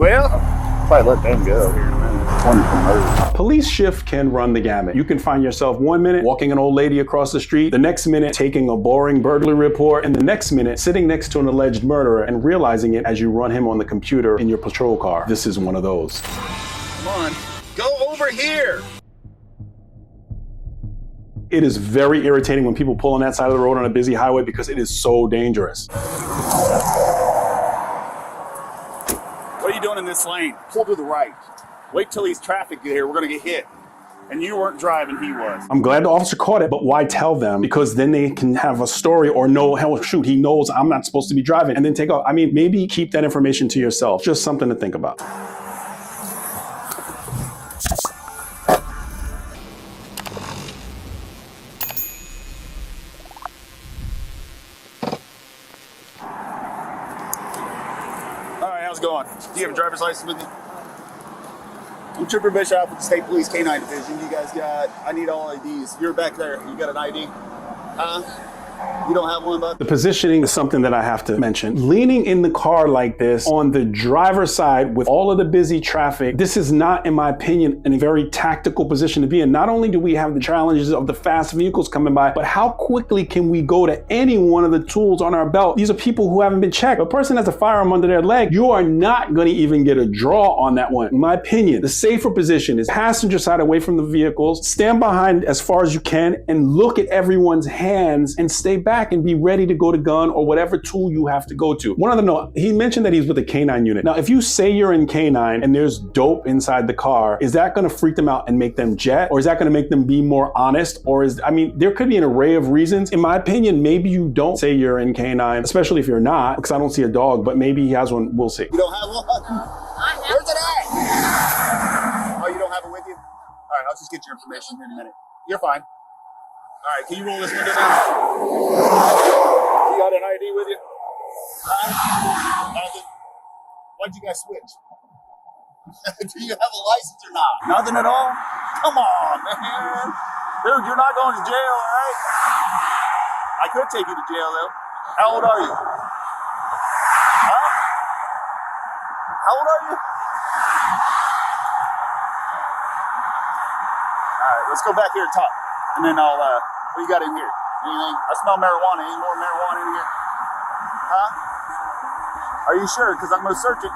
Well, probably let them go here in a minute. One from her. Police shift can run the gamut. You can find yourself 1 minute walking an old lady across the street, the next minute taking a boring burglary report, and the next minute sitting next to an alleged murderer and realizing it as you run him on the computer in your patrol car. This is one of those. Come on, go over here. It is very irritating when people pull on that side of the road on a busy highway because it is so dangerous. What are you doing in this lane? Pull to the right. Wait till he's traffic here. We're gonna get hit. And you weren't driving, he was. I'm glad the officer caught it, but why tell them? Because then they can have a story or know, hell, shoot, he knows I'm not supposed to be driving and then take off. I mean, maybe keep that information to yourself. Just something to think about. How's it going? Do you have a driver's license with you? I'm Trooper Bishop with the State Police K-9 Division. You guys got, I need all IDs. You're back there. You got an ID? You don't have one, bud? The positioning is something that I have to mention. Leaning in the car like this on the driver's side with all of the busy traffic, this is not, in my opinion, a very tactical position to be in. Not only do we have the challenges of the fast vehicles coming by, but how quickly can we go to any one of the tools on our belt? These are people who haven't been checked. If a person has a firearm under their leg, you are not going to even get a draw on that one. In my opinion, the safer position is passenger side away from the vehicles, stand behind as far as you can, and look at everyone's hands and stay back and be ready to go to gun or whatever tool you have to go to. One other note, he mentioned that he's with a K-9 unit. Now, if you say you're in K-9 and there's dope inside the car, is that going to freak them out and make them jet? Or is that going to make them be more honest? Or there could be an array of reasons. In my opinion, maybe you don't say you're in K-9, especially if you're not, because I don't see a dog, but maybe he has one. We'll see. You don't have one? Where's it at? Oh, you don't have it with you? All right, I'll just get your information here in a minute. You're fine. All right, can you roll this window down? You got an ID with you? Nothing. Why'd you guys switch? Do you have a license or not? Nothing at all? Come on, man. Dude, you're not going to jail, all right? I could take you to jail, though. How old are you? Huh? How old are you? All right, let's go back here and talk. And then I'll, what you got in here? Anything? I smell marijuana. Any more marijuana in here? Huh? Are you sure? Because I'm going to search it.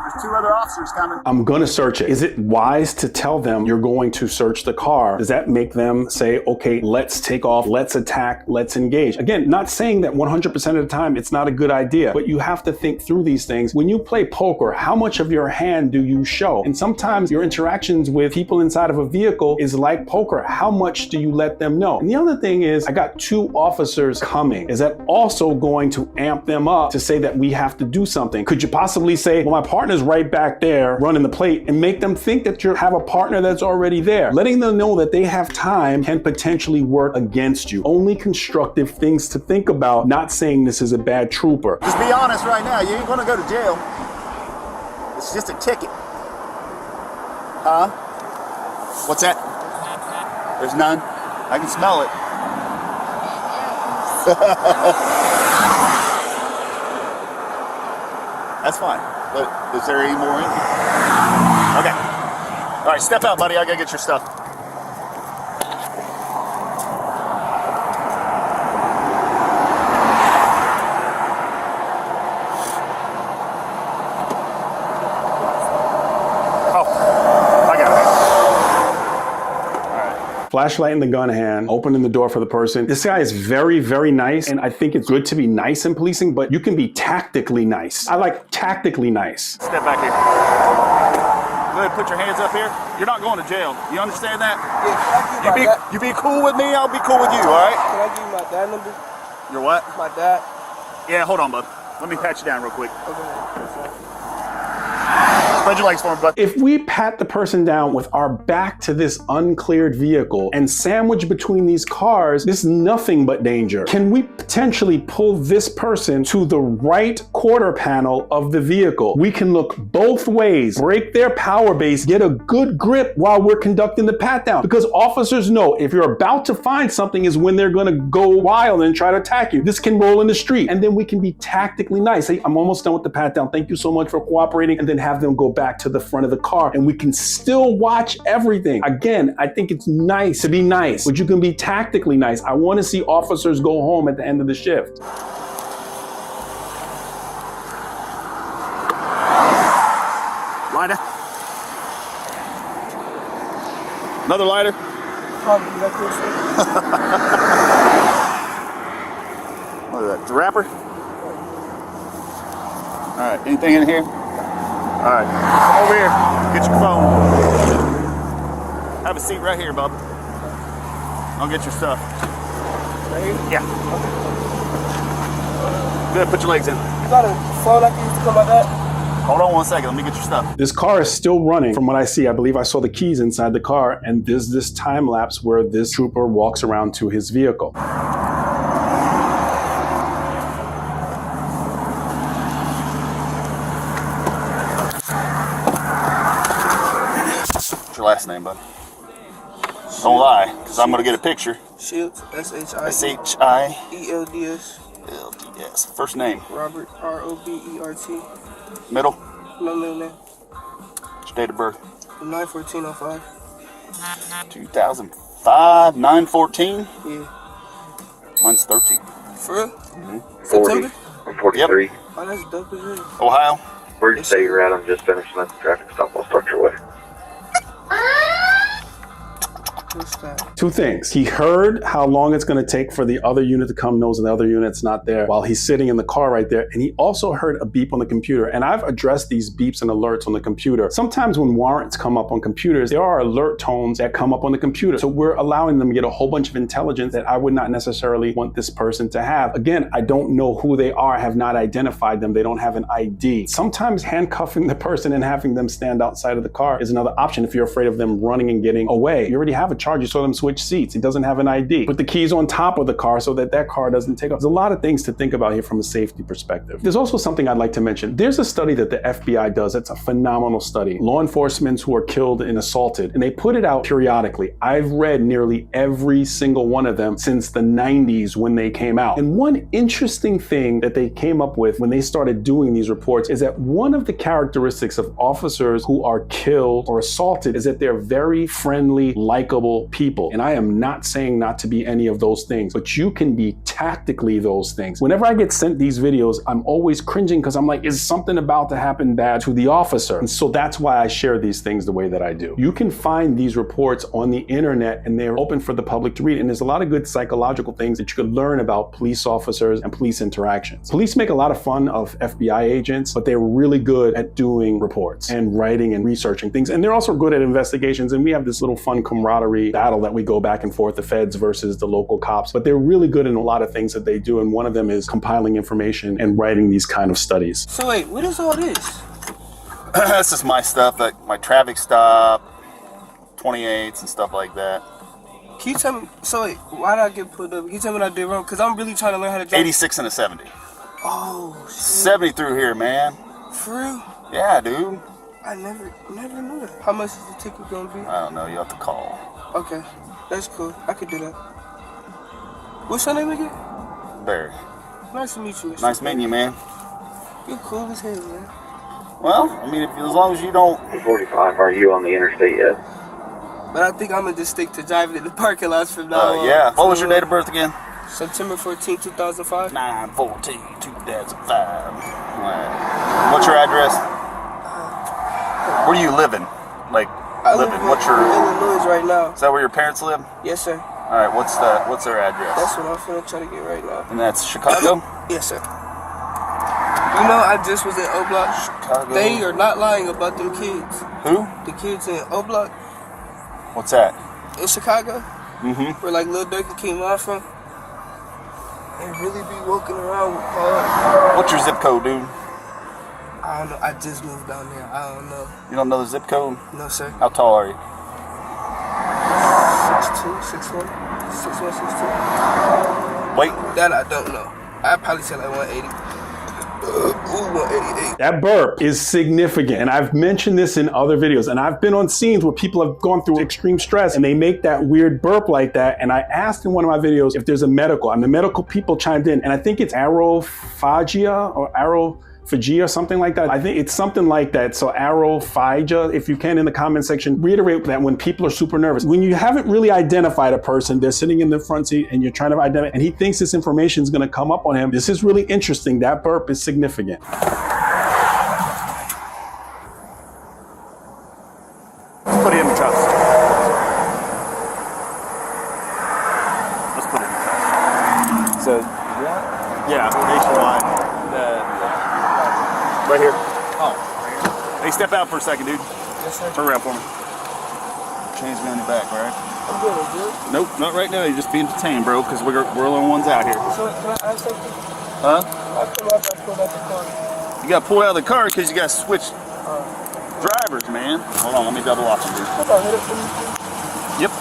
There's 2 other officers coming. I'm going to search it. Is it wise to tell them you're going to search the car? Does that make them say, okay, let's take off, let's attack, let's engage? Again, not saying that 100% of the time it's not a good idea, but you have to think through these things. When you play poker, how much of your hand do you show? And sometimes your interactions with people inside of a vehicle is like poker. How much do you let them know? And the other thing is, I got 2 officers coming. Is that also going to amp them up to say that we have to do something? Could you possibly say, well, my partner's right back there running the plate, and make them think that you have a partner that's already there? Letting them know that they have time can potentially work against you. Only constructive things to think about, not saying this is a bad trooper. Just be honest right now. You ain't gonna go to jail. It's just a ticket. Huh? What's that? There's none? I can smell it. That's fine. But is there any more in here? Okay. All right, step out, buddy. I gotta get your stuff. Oh, I got it. All right. Flashlight in the gun hand, opening the door for the person. This guy is very, very nice, and I think it's good to be nice in policing, but you can be tactically nice. I like tactically nice. Step back here. Go ahead, put your hands up here. You're not going to jail. You understand that? Yeah, You be cool with me, I'll be cool with you, all right? Can I give you my dad number? Your what? My dad. Yeah, hold on, bud. Let me pat you down real quick. Okay. Spread your legs for me, bud. If we pat the person down with our back to this uncleared vehicle and sandwich between these cars, this is nothing but danger. Can we potentially pull this person to the right quarter panel of the vehicle? We can look both ways, break their power base, get a good grip while we're conducting the pat down. Because officers know if you're about to find something is when they're gonna go wild and try to attack you. This can roll in the street. And then we can be tactically nice. Hey, I'm almost done with the pat down. Thank you so much for cooperating. And then have them go back to the front of the car and we can still watch everything. Again, I think it's nice to be nice, but you can be tactically nice. I want to see officers go home at the end of the shift. Lighter. Another lighter. Probably like this. What is that? The wrapper? All right, anything in here? All right, come over here. Get your phone. Have a seat right here, bub. I'll get your stuff. Right here? Yeah. Good, put your legs in. You got a phone like you used to come like that? Hold on one second, let me get your stuff. This car is still running. From what I see, I believe I saw the keys inside the car, and there's this time lapse where this trooper walks around to his vehicle. What's your last name, bud? Don't lie, because I'm going to get a picture. Shields, S-H-I-E-L-D-S. S-H-I-L-D-S. First name? Robert, R-O-B-E-R-T. Middle? No middle name. What's your date of birth? 9/14/05. 2005, 9/14? Yeah. Mine's 13. For real? Mm-hmm. 40. September? I'm 43. Yep. Oh, that's dope as hell. Ohio? Where'd you say you're at? I'm just finishing up the traffic stop. I'll start your way. What's that? Two things. He heard how long it's going to take for the other unit to come, knows the other unit's not there while he's sitting in the car right there. And he also heard a beep on the computer. And I've addressed these beeps and alerts on the computer. Sometimes when warrants come up on computers, there are alert tones that come up on the computer. So we're allowing them to get a whole bunch of intelligence that I would not necessarily want this person to have. Again, I don't know who they are, have not identified them. They don't have an ID. Sometimes handcuffing the person and having them stand outside of the car is another option if you're afraid of them running and getting away. You already have a charge. You saw them switch seats. He doesn't have an ID. Put the keys on top of the car so that that car doesn't take off. There's a lot of things to think about here from a safety perspective. There's also something I'd like to mention. There's a study that the FBI does. It's a phenomenal study. Law enforcement who are killed and assaulted, and they put it out periodically. I've read nearly every single one of them since the 90s when they came out. And one interesting thing that they came up with when they started doing these reports is that one of the characteristics of officers who are killed or assaulted is that they're very friendly, likable people. And I am not saying not to be any of those things, but you can be tactically those things. Whenever I get sent these videos, I'm always cringing because I'm like, is something about to happen bad to the officer? And so that's why I share these things the way that I do. You can find these reports on the internet and they're open for the public to read. And there's a lot of good psychological things that you could learn about police officers and police interactions. Police make a lot of fun of FBI agents, but they're really good at doing reports and writing and researching things. And they're also good at investigations. And we have this little fun camaraderie battle that we go back and forth, the feds versus the local cops, but they're really good in a lot of things that they do. And one of them is compiling information and writing these kind of studies. So wait, what is all this? This is my stuff, like my traffic stop, 28s and stuff like that. Can you tell me, so wait, why did I get pulled up? Can you tell me what I did wrong? Because I'm really trying to learn how to drive. 86 and a 70. Oh, shit. 70 through here, man. For real? Yeah, dude. I never knew that. How much is the ticket gonna be? I don't know, you have to call. Okay, that's cool. I could do that. What's your name again? Barry. Nice to meet you, Mr. Nice meeting you, man. You're cool as hell, man. Well, I mean, as long as you don't... 45. Are you on the interstate yet? But I think I'm gonna just stick to driving in the parking lots from now on. Yeah. What was your date of birth again? September 14, 2005. 9/14/2005. Alright. What's your address? Where do you live in? Like, I live in what's your... Illinois right now. Is that where your parents live? Yes, sir. Alright, what's their address? That's what I'm finna try to get right now. And that's Chicago? Yes, sir. You know, I just was in O Block. Chicago. They are not lying about them kids. Who? The kids in O Block What's that? in Chicago, Mm-hmm. where like Lil Durk and King Von from. They really be walking around with cars. What's your zip code, dude? I I don't know. I just moved down there. I don't know. You don't know the zip code? No, sir. How tall are you? 6'2", 6'1", 6'1", 6'2". Wait. That I don't know. I'd probably say like 180. Ooh, 188. That burp is significant. And I've mentioned this in other videos. And I've been on scenes where people have gone through extreme stress and they make that weird burp like that. And I asked in one of my videos if there's a medical, and the medical people chimed in. And I think it's arophagia or arophagia, something like that. I think it's something like that. So arophagia, if you can in the comment section, reiterate that when people are super nervous, when you haven't really identified a person, they're sitting in the front seat and you're trying to identify, and he thinks this information is going to come up on him. This is really interesting. That burp is significant. Let's put it in the trust. Let's put it in the trust. So, Yeah, nationwide. Right here. oh, Hey, step out for a second, dude. Yes, sir. Turn around for me. Chains me on your back, all right? I'm good. I'm good. Nope, not right now. You're just being detained, bro, because we're the only ones out here. So, can I ask something? Huh? I pulled out the car. You got pulled out of the car because you got switched drivers, man. Hold on, let me double watch you, dude. Hold on, hit it for me, please. Yep.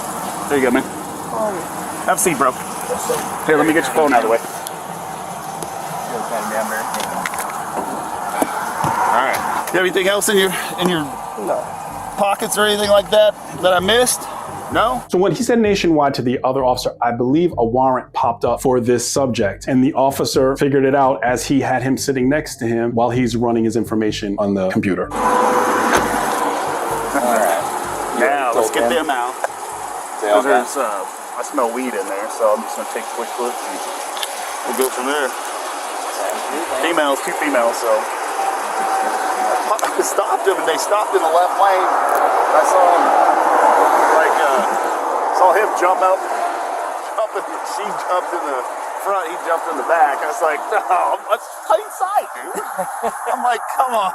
There you go, man. Oh, Have a seat, bro. yes, sir. Here, let me get your phone out of the way. you're kind of down there. All right. You have anything else in your No. pockets or anything like that I missed? No? So when he said nationwide to the other officer, I believe a warrant popped up for this subject. And the officer figured it out as he had him sitting next to him while he's running his information on the computer. All right. Now, let's get them out. Because there's, I smell weed in there, so I'm just going to take a quick look and we'll go from there. Females, 2 females, so. I stopped them and they stopped in the left lane. I saw him jump out, she jumped in the front, he jumped in the back. I was like, no, that's plain sight, dude. I'm like, come on.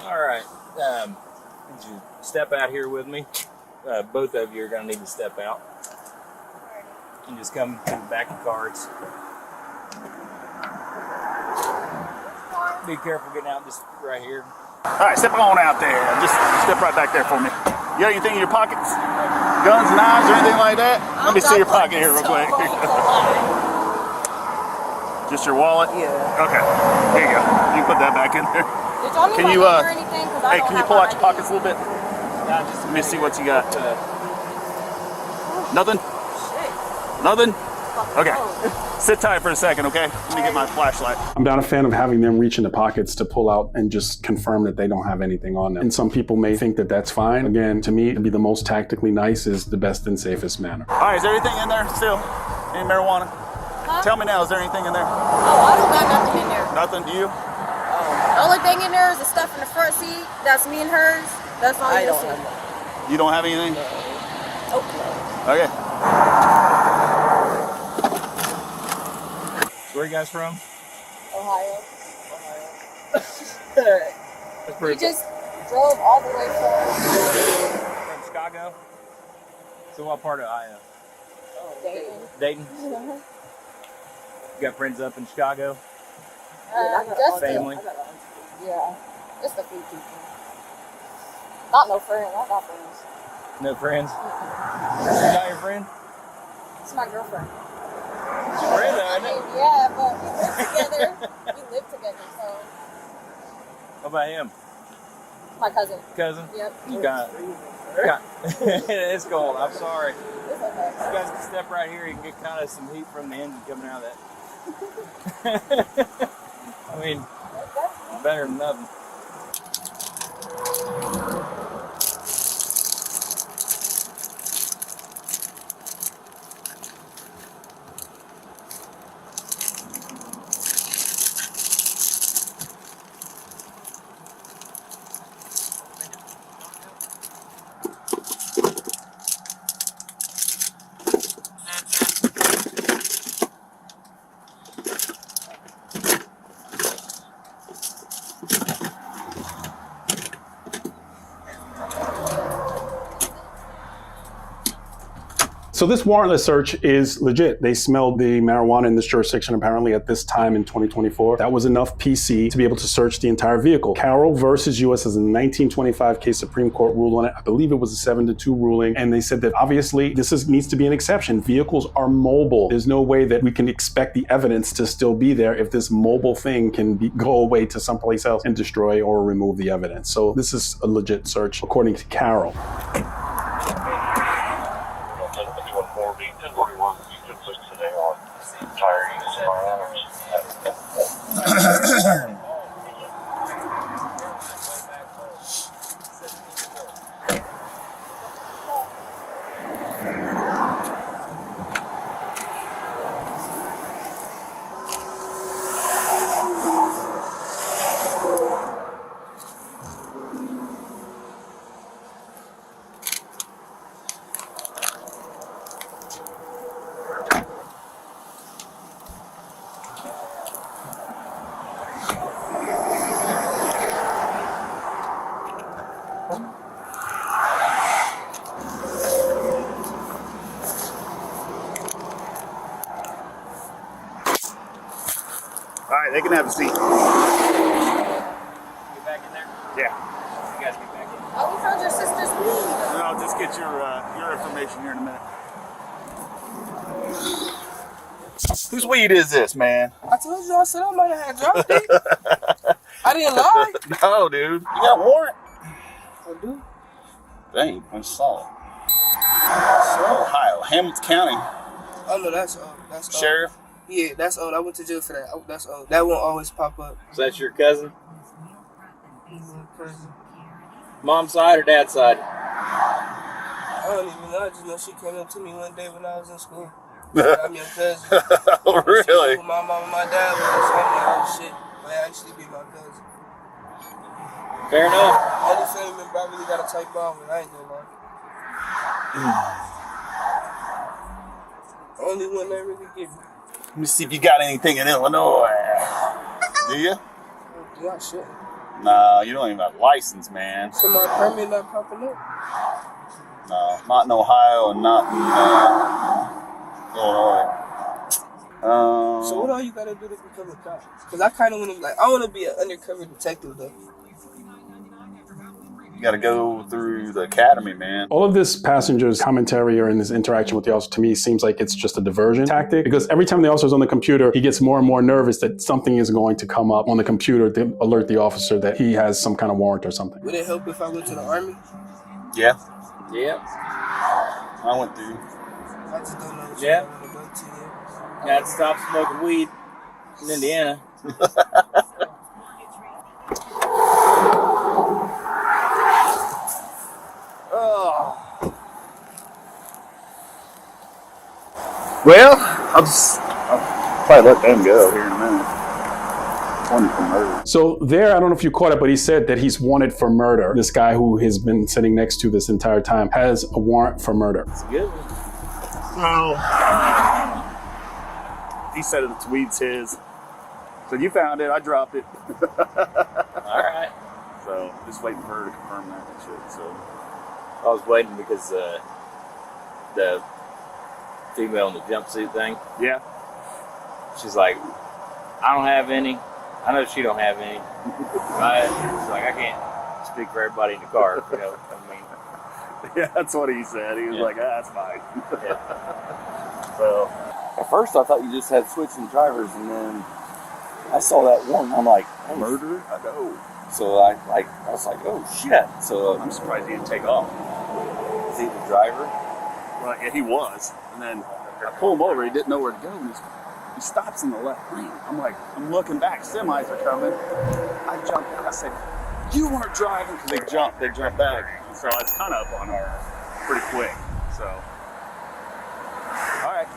All right. Would you step out here with me? Both of you are going to need to step out. And just come to the back of cards. Be careful getting out just right here. All right, step on out there. Just step right back there for me. You got anything in your pockets? Guns, knives, or anything like that? Let me see your pocket here real quick. Just your wallet? Yeah. Okay, here you go. You can put that back in there. Did y'all need Can my you, name or anything? 'Cause I Hey, don't can you have pull my out your ID. pockets a little bit? Let me see what you got. Nothing? Nothing? Okay. Sit tight for a second, okay? Let me get my flashlight. I'm not a fan of having them reach into pockets to pull out and just confirm that they don't have anything on them. And some people may think that that's fine. Again, to me, to be the most tactically nice is the best and safest manner. All right, is there anything in there still? Any marijuana? Huh? Tell me now, is there anything in there? Oh, I don't got nothing in there. Nothing, do you? The only thing in there is the stuff in the front seat. That's me and hers. That's all you'll see. You don't have anything? Oh. Okay. Where are you guys from? Ohio. That's We pretty just drove all the way from from Chicago. So what part of Ohio? Dayton. Dayton. You got friends up in Chicago? Just Family. Yeah, just a few people. Not no friends. I got friends. No friends? You got your friend? It's my girlfriend. It's your friend, though, isn't it? Yeah, but we live together. So What about him? my cousin. Cousin? Yep. You got it's cold. I'm sorry. It's okay. You guys can step right here. You can get kind of some heat from the engine coming out of that. I mean, better than nothing. So this warrantless search is legit. They smelled the marijuana in this jurisdiction apparently at this time in 2024. That was enough PC to be able to search the entire vehicle. Carroll versus U.S. is a 1925 case. Supreme Court ruled on it. I believe it was a 7-2 ruling. And they said that obviously needs to be an exception. Vehicles are mobile. There's no way that we can expect the evidence to still be there if this mobile thing can go away to someplace else and destroy or remove the evidence. So this is a legit search according to Carroll. All right, they can have a seat. Get back in there? Yeah. You guys get back in. Oh, we found your sister's weed. And I'll just get your information here in a minute. Whose weed is this, man? I told you, I said I might have had dropped it. I didn't lie. No, dude. You got a warrant? I do. Dang, I saw it. Ohio, Hamilton County. Oh no, that's old. That's old. Sheriff? Yeah, that's old. I went to jail for that. Oh, that's old. That won't always pop up. Is that your cousin? Mom's side or dad's side? I don't even know. I just know she came up to me one day when I was in school. She said, I'm your cousin. Oh, She knew really? who my mom and my dad was. So I'm like, oh shit. But actually be my cousin. Fair enough. Only family member I really got to type on with. I ain't gonna lie. Only one that really give me. Let me see if you got anything in Illinois. Do you? Yeah, I shouldn't. No, you don't even have a license, man. So my permit not popping up? No, not in Ohio and not in Illinois. So what all you gotta do to become a cop? Because I kind of want to, like, I want to be an undercover detective though. You got to go through the academy, man. All of this passenger's commentary or in his interaction with the officer to me seems like it's just a diversion tactic, because every time the officer's on the computer, he gets more and more nervous that something is going to come up on the computer to alert the officer that he has some kind of warrant or something. Would it help if I went to the Army? Yeah, Yep. I went through. I just don't know what Yeah. you want to go to yet. Got to stop smoking weed in Indiana. Well, I'll probably let them go here in a minute. Wanted for murder. So there, I don't know if you caught it, but he said that he's wanted for murder. This guy who has been sitting next to this entire time has a warrant for murder. It's a good one. So, he said it's weed's his. So you found it, I dropped it. All right. So just waiting for her to confirm that and shit. So I was waiting because the female in the jumpsuit thing, yeah. she's like, I don't have any. I know she don't have any. She's like, I can't speak for everybody in the car. You know, I mean, Yeah, that's what he said. He was like, that's fine. yeah. So At first, I thought you just had switching drivers, and then I saw that warrant. I'm like, oh. murder? I know. So I was like, oh shit. So I'm surprised he didn't take off. is he the driver? Well, yeah, he was. And then I pull him over. He didn't know where to go. And he stops in the left lane. I'm like, I'm looking back. Semis are coming. I jumped out. I said, you weren't driving. Because they jumped back. So I was kind of up on him pretty quick. So, all right.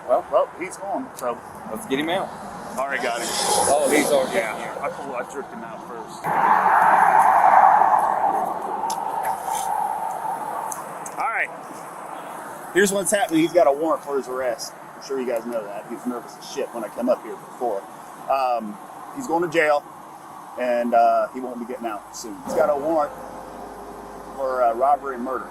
Well, he's gone. So, Let's get him out. already got him. Oh, he's already Yeah, I jerked him out first. All right. Here's what's happening. He's got a warrant for his arrest. I'm sure you guys know that. He was nervous as shit when I come up here before. He's going to jail, and he won't be getting out soon. He's got a warrant for robbery and murder.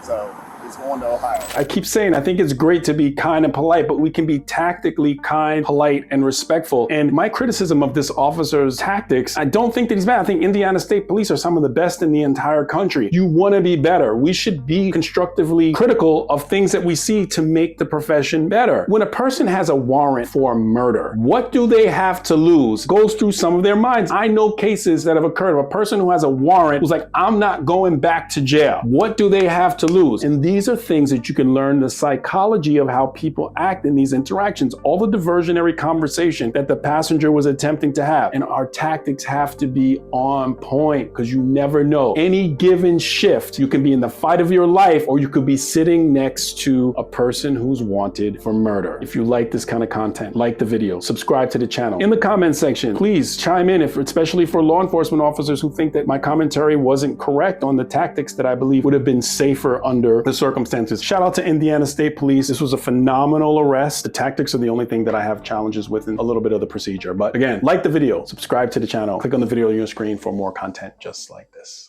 So is going to Ohio. I keep saying, I think it's great to be kind and polite, but we can be tactically kind, polite, and respectful. And my criticism of this officer's tactics, I don't think that he's bad. I think Indiana State Police are some of the best in the entire country. You want to be better. We should be constructively critical of things that we see to make the profession better. When a person has a warrant for murder, what do they have to lose? Goes through some of their minds. I know cases that have occurred of a person who has a warrant who's like, I'm not going back to jail. What do they have to lose? And these are things that you can learn the psychology of how people act in these interactions, all the diversionary conversation that the passenger was attempting to have. And our tactics have to be on point because you never know. Any given shift, you can be in the fight of your life or you could be sitting next to a person who's wanted for murder. If you like this kind of content, like the video, subscribe to the channel. In the comment section, please chime in, especially for law enforcement officers who think that my commentary wasn't correct on the tactics that I believe would have been safer under the circumstances. Shout out to Indiana State Police. This was a phenomenal arrest. The tactics are the only thing that I have challenges with in a little bit of the procedure. But again, like the video, subscribe to the channel, click on the video on your screen for more content just like this.